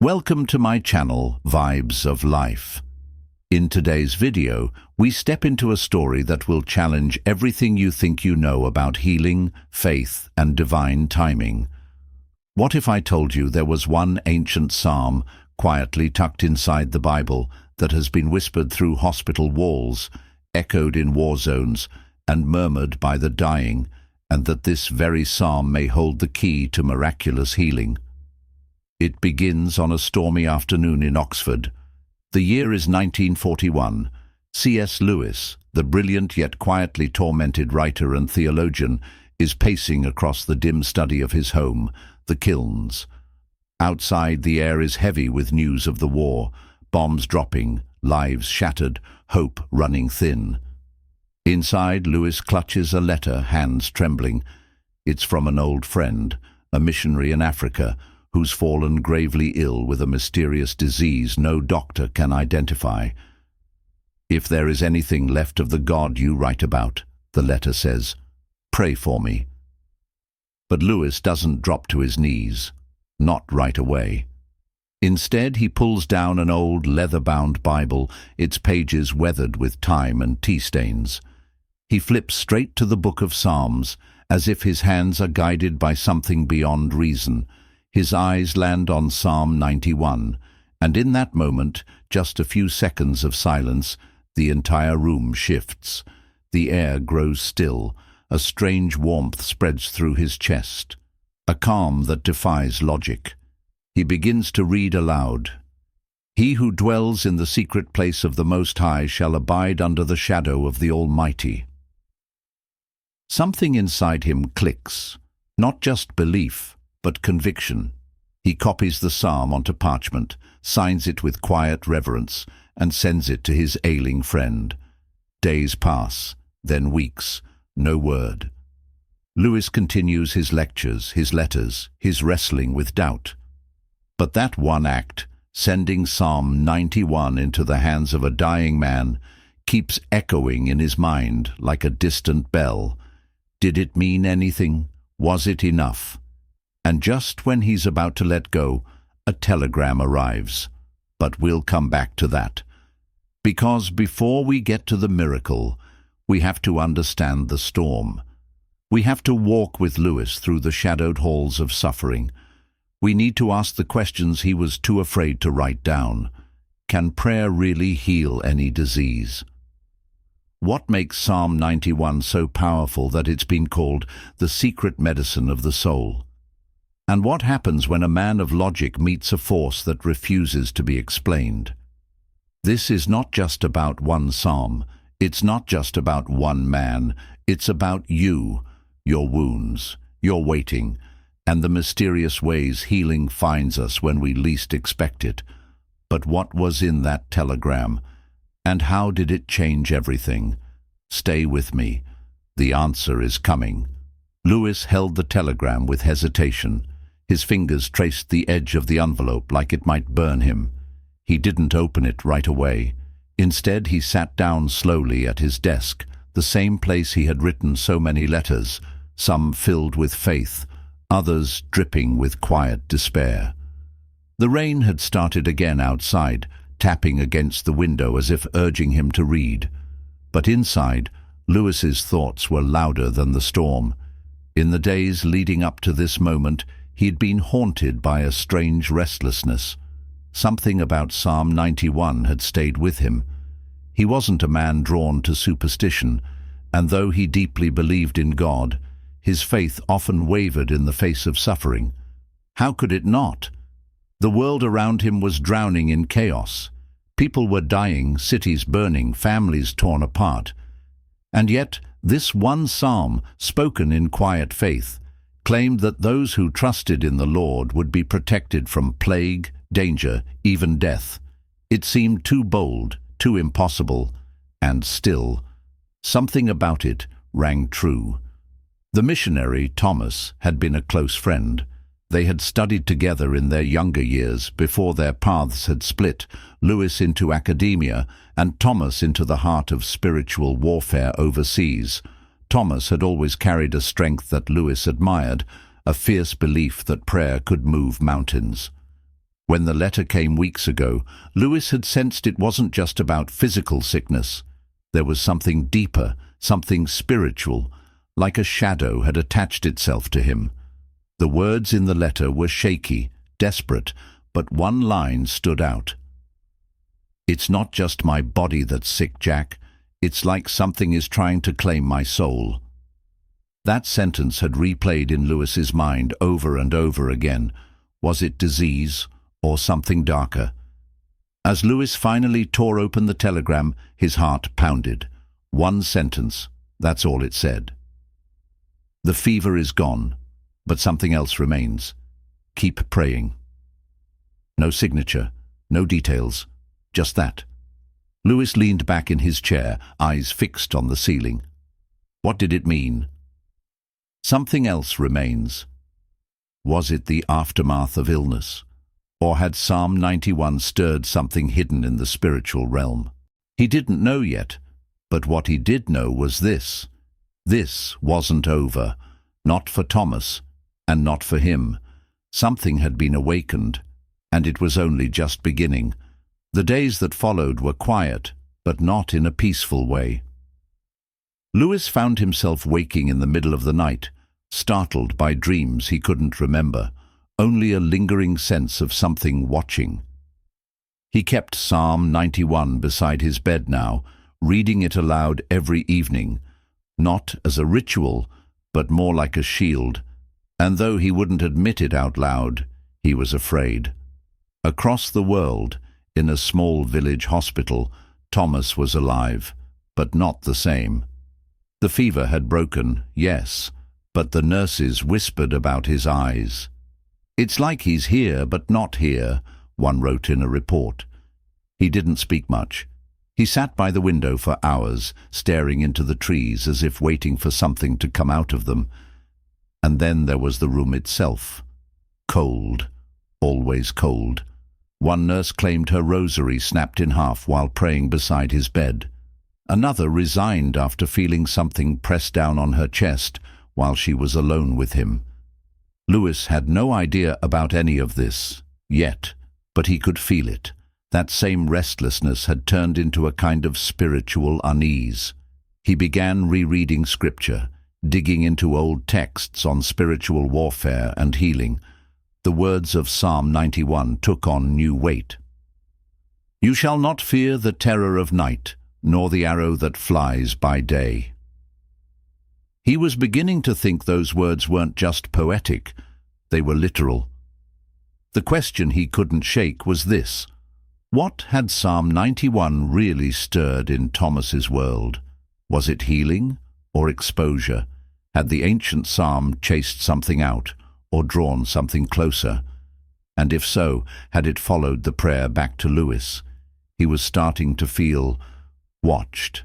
Welcome to my channel, Vibes of Life. In today's video, we step into a story that will challenge everything you think you know about healing, faith, and divine timing. What if I told you there was one ancient psalm quietly tucked inside the Bible that has been whispered through hospital walls, echoed in war zones, and murmured by the dying, and that this very psalm may hold the key to miraculous healing? It begins on a stormy afternoon in Oxford. The year is 1941. C.S. Lewis, the brilliant yet quietly tormented writer and theologian, is pacing across the dim study of his home, the Kilns. Outside, the air is heavy with news of the war, bombs dropping, lives shattered, hope running thin. Inside, Lewis clutches a letter, hands trembling. It's from an old friend, a missionary in Africa, who's fallen gravely ill with a mysterious disease no doctor can identify. "If there is anything left of the God you write about," the letter says, "pray for me." But Lewis doesn't drop to his knees, not right away. Instead, he pulls down an old leather-bound Bible, its pages weathered with time and tea stains. He flips straight to the book of Psalms, as if his hands are guided by something beyond reason. His eyes land on Psalm 91, and in that moment, just a few seconds of silence, the entire room shifts. The air grows still. A strange warmth spreads through his chest, a calm that defies logic. He begins to read aloud. "He who dwells in the secret place of the Most High shall abide under the shadow of the Almighty." Something inside him clicks, not just belief, but conviction. He copies the psalm onto parchment, signs it with quiet reverence, and sends it to his ailing friend. Days pass, then weeks, no word. Lewis continues his lectures, his letters, his wrestling with doubt. But that one act, sending Psalm 91 into the hands of a dying man, keeps echoing in his mind like a distant bell. Did it mean anything? Was it enough? And just when he's about to let go, a telegram arrives. But we'll come back to that. Because before we get to the miracle, we have to understand the storm. We have to walk with Lewis through the shadowed halls of suffering. We need to ask the questions he was too afraid to write down. Can prayer really heal any disease? What makes Psalm 91 so powerful that it's been called the secret medicine of the soul? And what happens when a man of logic meets a force that refuses to be explained? This is not just about one psalm. It's not just about one man. It's about you, your wounds, your waiting, and the mysterious ways healing finds us when we least expect it. But what was in that telegram? And how did it change everything? Stay with me. The answer is coming. Lewis held the telegram with hesitation. His fingers traced the edge of the envelope like it might burn him. He didn't open it right away. Instead, he sat down slowly at his desk, the same place he had written so many letters, some filled with faith, others dripping with quiet despair. The rain had started again outside, tapping against the window as if urging him to read. But inside, Lewis's thoughts were louder than the storm. In the days leading up to this moment, he'd been haunted by a strange restlessness. Something about Psalm 91 had stayed with him. He wasn't a man drawn to superstition, and though he deeply believed in God, his faith often wavered in the face of suffering. How could it not? The world around him was drowning in chaos. People were dying, cities burning, families torn apart. And yet, this one psalm, spoken in quiet faith, claimed that those who trusted in the Lord would be protected from plague, danger, even death. It seemed too bold, too impossible, and still, something about it rang true. The missionary, Thomas, had been a close friend. They had studied together in their younger years before their paths had split, Lewis into academia and Thomas into the heart of spiritual warfare overseas. Thomas had always carried a strength that Lewis admired, a fierce belief that prayer could move mountains. When the letter came weeks ago, Lewis had sensed it wasn't just about physical sickness. There was something deeper, something spiritual, like a shadow had attached itself to him. The words in the letter were shaky, desperate, but one line stood out. "It's not just my body that's sick, Jack. It's like something is trying to claim my soul." That sentence had replayed in Lewis's mind over and over again. Was it disease or something darker? As Lewis finally tore open the telegram, his heart pounded. One sentence, that's all it said. "The fever is gone, but something else remains. Keep praying." No signature, no details, just that. Lewis leaned back in his chair, eyes fixed on the ceiling. What did it mean? Something else remains. Was it the aftermath of illness? Or had Psalm 91 stirred something hidden in the spiritual realm? He didn't know yet, but what he did know was this. This wasn't over, not for Thomas, and not for him. Something had been awakened, and it was only just beginning. The days that followed were quiet, but not in a peaceful way. Lewis found himself waking in the middle of the night, startled by dreams he couldn't remember, only a lingering sense of something watching. He kept Psalm 91 beside his bed now, reading it aloud every evening, not as a ritual, but more like a shield, and though he wouldn't admit it out loud, he was afraid. Across the world, in a small village hospital, Thomas was alive, but not the same. The fever had broken, yes, but the nurses whispered about his eyes. "It's like he's here, but not here," one wrote in a report. He didn't speak much. He sat by the window for hours, staring into the trees as if waiting for something to come out of them. And then there was the room itself. Cold, always cold. One nurse claimed her rosary snapped in half while praying beside his bed. Another resigned after feeling something press down on her chest while she was alone with him. Lewis had no idea about any of this, yet, but he could feel it. That same restlessness had turned into a kind of spiritual unease. He began rereading scripture, digging into old texts on spiritual warfare and healing. The words of Psalm 91 took on new weight. "You shall not fear the terror of night, nor the arrow that flies by day." He was beginning to think those words weren't just poetic, they were literal. The question he couldn't shake was this: what had Psalm 91 really stirred in Thomas's world? Was it healing or exposure? Had the ancient psalm chased something out or drawn something closer? And if so, had it followed the prayer back to Lewis? He was starting to feel watched.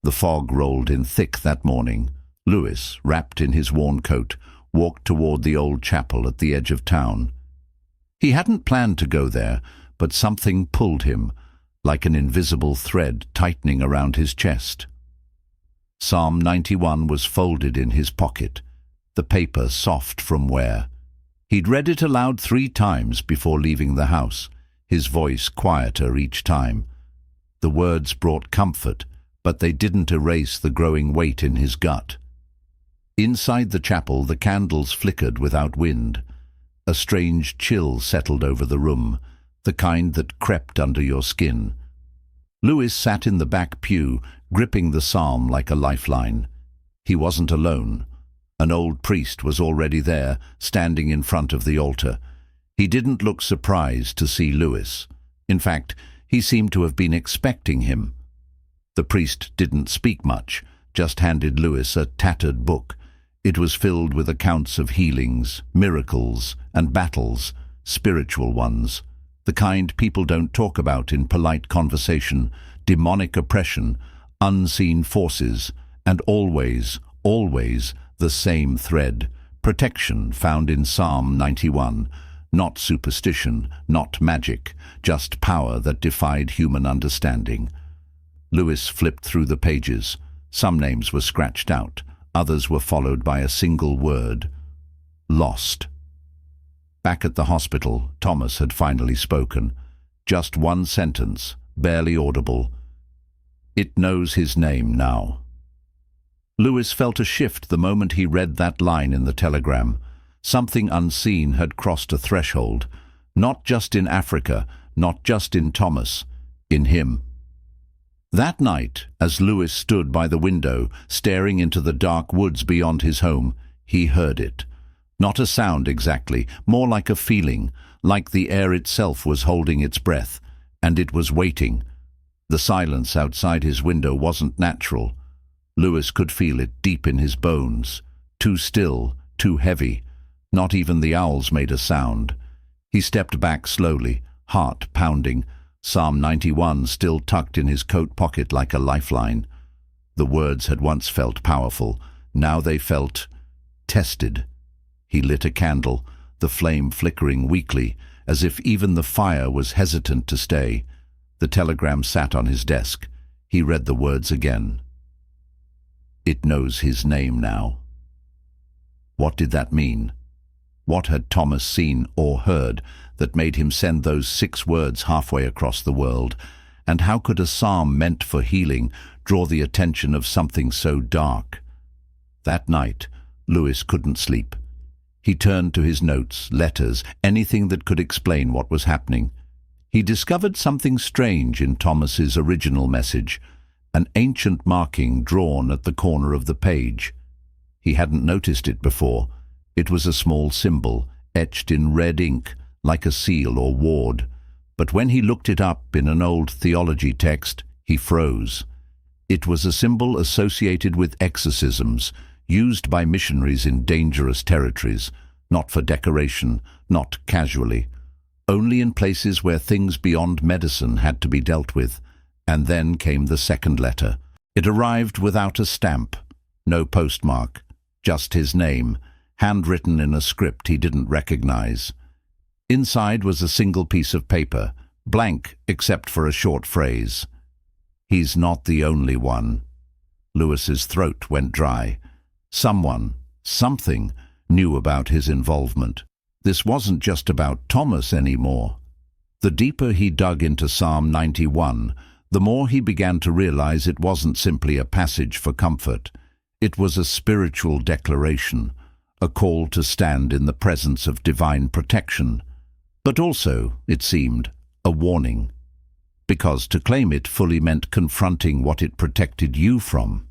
The fog rolled in thick that morning. Lewis, wrapped in his worn coat, walked toward the old chapel at the edge of town. He hadn't planned to go there, but something pulled him, like an invisible thread tightening around his chest. Psalm 91 was folded in his pocket, the paper soft from wear. He'd read it aloud 3 times before leaving the house, his voice quieter each time. The words brought comfort, but they didn't erase the growing weight in his gut. Inside the chapel, the candles flickered without wind. A strange chill settled over the room, the kind that crept under your skin. Lewis sat in the back pew, gripping the psalm like a lifeline. He wasn't alone. An old priest was already there, standing in front of the altar. He didn't look surprised to see Lewis. In fact, he seemed to have been expecting him. The priest didn't speak much, just handed Lewis a tattered book. It was filled with accounts of healings, miracles, and battles, spiritual ones, the kind people don't talk about in polite conversation, demonic oppression, unseen forces, and always, always the same thread, protection found in Psalm 91, not superstition, not magic, just power that defied human understanding. Lewis flipped through the pages. Some names were scratched out. Others were followed by a single word: lost. Back at the hospital, Thomas had finally spoken. Just one sentence, barely audible. "It knows his name now." Lewis felt a shift the moment he read that line in the telegram. Something unseen had crossed a threshold, not just in Africa, not just in Thomas, in him. That night, as Lewis stood by the window, staring into the dark woods beyond his home, he heard it. Not a sound exactly, more like a feeling, like the air itself was holding its breath, and it was waiting. The silence outside his window wasn't natural. Lewis could feel it deep in his bones. Too still, too heavy. Not even the owls made a sound. He stepped back slowly, heart pounding, Psalm 91 still tucked in his coat pocket like a lifeline. The words had once felt powerful. Now they felt tested. He lit a candle, the flame flickering weakly, as if even the fire was hesitant to stay. The telegram sat on his desk. He read the words again. It knows his name now. What did that mean? What had Thomas seen or heard that made him send those 6 words halfway across the world? And how could a psalm meant for healing draw the attention of something so dark? That night, Lewis couldn't sleep. He turned to his notes, letters, anything that could explain what was happening. He discovered something strange in Thomas's original message, an ancient marking drawn at the corner of the page. He hadn't noticed it before. It was a small symbol, etched in red ink, like a seal or ward. But when he looked it up in an old theology text, he froze. It was a symbol associated with exorcisms, used by missionaries in dangerous territories, not for decoration, not casually, only in places where things beyond medicine had to be dealt with. And then came the second letter. It arrived without a stamp, no postmark, just his name, handwritten in a script he didn't recognize. Inside was a single piece of paper, blank except for a short phrase. He's not the only one. Lewis's throat went dry. Someone, something, knew about his involvement. This wasn't just about Thomas anymore. The deeper he dug into Psalm 91, the more he began to realize it wasn't simply a passage for comfort. It was a spiritual declaration, a call to stand in the presence of divine protection. But also, it seemed, a warning. Because to claim it fully meant confronting what it protected you from.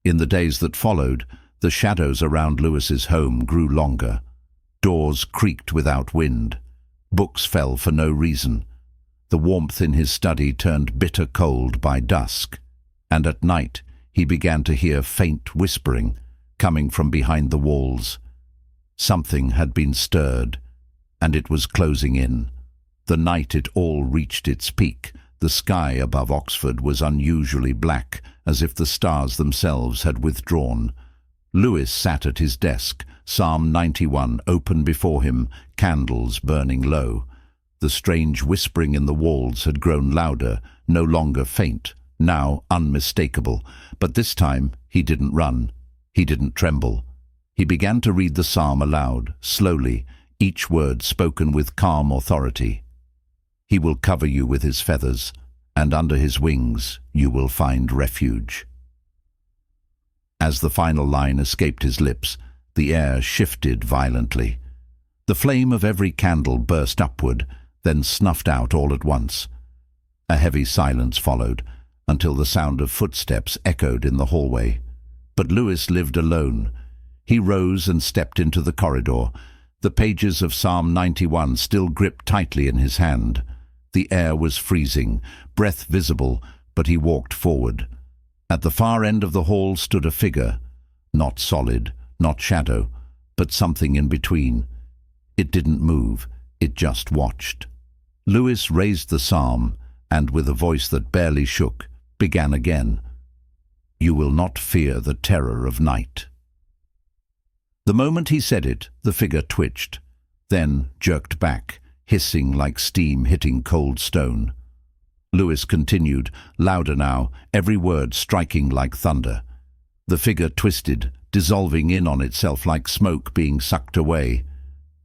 In the days that followed, the shadows around Lewis's home grew longer. Doors creaked without wind. Books fell for no reason. The warmth in his study turned bitter cold by dusk. And at night, he began to hear faint whispering, coming from behind the walls. Something had been stirred, and it was closing in. The night it all reached its peak, the sky above Oxford was unusually black, as if the stars themselves had withdrawn. Lewis sat at his desk, Psalm 91 open before him, candles burning low. The strange whispering in the walls had grown louder, no longer faint, now unmistakable. But this time he didn't run. He didn't tremble. He began to read the psalm aloud, slowly, each word spoken with calm authority. He will cover you with his feathers, and under his wings you will find refuge. As the final line escaped his lips, the air shifted violently. The flame of every candle burst upward, then snuffed out all at once. A heavy silence followed, until the sound of footsteps echoed in the hallway. But Lewis lived alone. He rose and stepped into the corridor, the pages of Psalm 91 still gripped tightly in his hand. The air was freezing, breath visible, but he walked forward. At the far end of the hall stood a figure, not solid, not shadow, but something in between. It didn't move, it just watched. Lewis raised the psalm, and with a voice that barely shook, began again. You will not fear the terror of night. The moment he said it, the figure twitched, then jerked back, hissing like steam hitting cold stone. Lewis continued, louder now, every word striking like thunder. The figure twisted, dissolving in on itself like smoke being sucked away.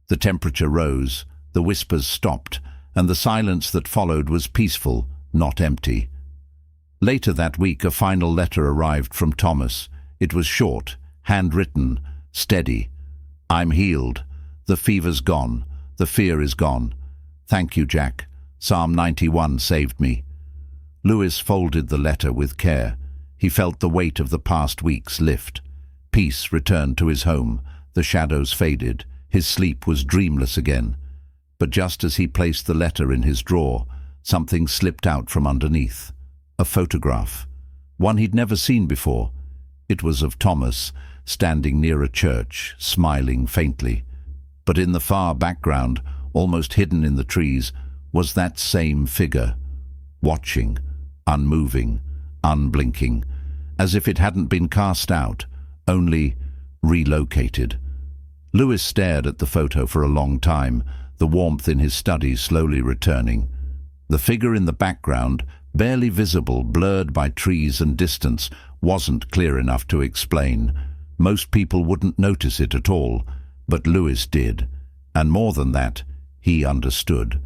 The temperature rose, the whispers stopped, and the silence that followed was peaceful, not empty. Later that week, a final letter arrived from Thomas. It was short, handwritten, steady. "I'm healed. The fever's gone. The fear is gone. Thank you, Jack. Psalm 91 saved me." Lewis folded the letter with care. He felt the weight of the past weeks lift. Peace returned to his home. The shadows faded. His sleep was dreamless again. But just as he placed the letter in his drawer, something slipped out from underneath. A photograph. One he'd never seen before. It was of Thomas, standing near a church, smiling faintly. But in the far background, almost hidden in the trees, was that same figure, watching, unmoving, unblinking, as if it hadn't been cast out, only relocated. Lewis stared at the photo for a long time, the warmth in his study slowly returning. The figure in the background, barely visible, blurred by trees and distance, wasn't clear enough to explain. Most people wouldn't notice it at all, but Lewis did. And more than that, he understood.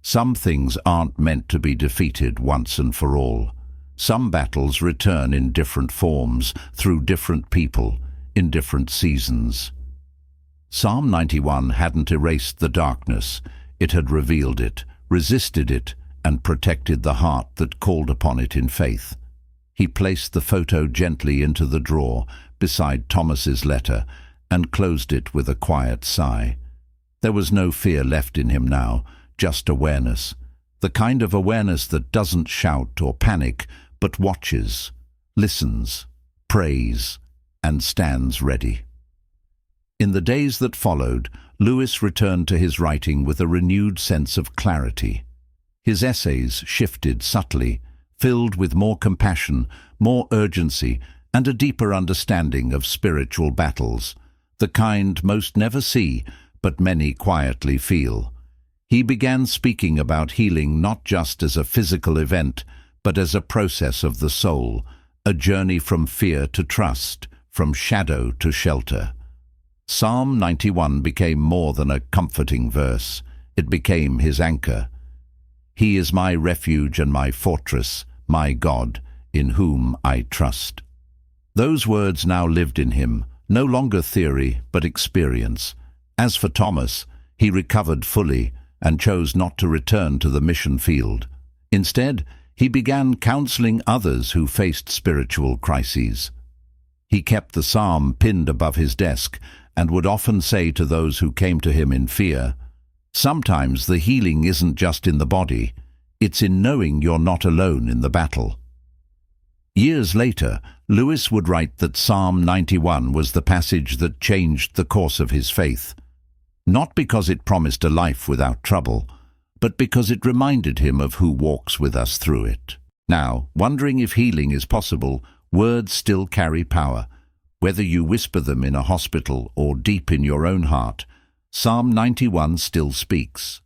Some things aren't meant to be defeated once and for all. Some battles return in different forms, through different people, in different seasons. Psalm 91 hadn't erased the darkness. It had revealed it, resisted it, and protected the heart that called upon it in faith. He placed the photo gently into the drawer beside Thomas's letter and closed it with a quiet sigh. There was no fear left in him now, just awareness. The kind of awareness that doesn't shout or panic, but watches, listens, prays, and stands ready. In the days that followed, Lewis returned to his writing with a renewed sense of clarity. His essays shifted subtly, filled with more compassion, more urgency, and a deeper understanding of spiritual battles, the kind most never see, but many quietly feel. He began speaking about healing not just as a physical event, but as a process of the soul, a journey from fear to trust, from shadow to shelter. Psalm 91 became more than a comforting verse. It became his anchor. "He is my refuge and my fortress, my God, in whom I trust." Those words now lived in him, no longer theory, but experience. As for Thomas, he recovered fully and chose not to return to the mission field. Instead, he began counseling others who faced spiritual crises. He kept the psalm pinned above his desk and would often say to those who came to him in fear, "Sometimes the healing isn't just in the body, it's in knowing you're not alone in the battle." Years later, Lewis would write that Psalm 91 was the passage that changed the course of his faith. Not because it promised a life without trouble, but because it reminded him of who walks with us through it. Now, wondering if healing is possible, words still carry power. Whether you whisper them in a hospital or deep in your own heart, Psalm 91 still speaks.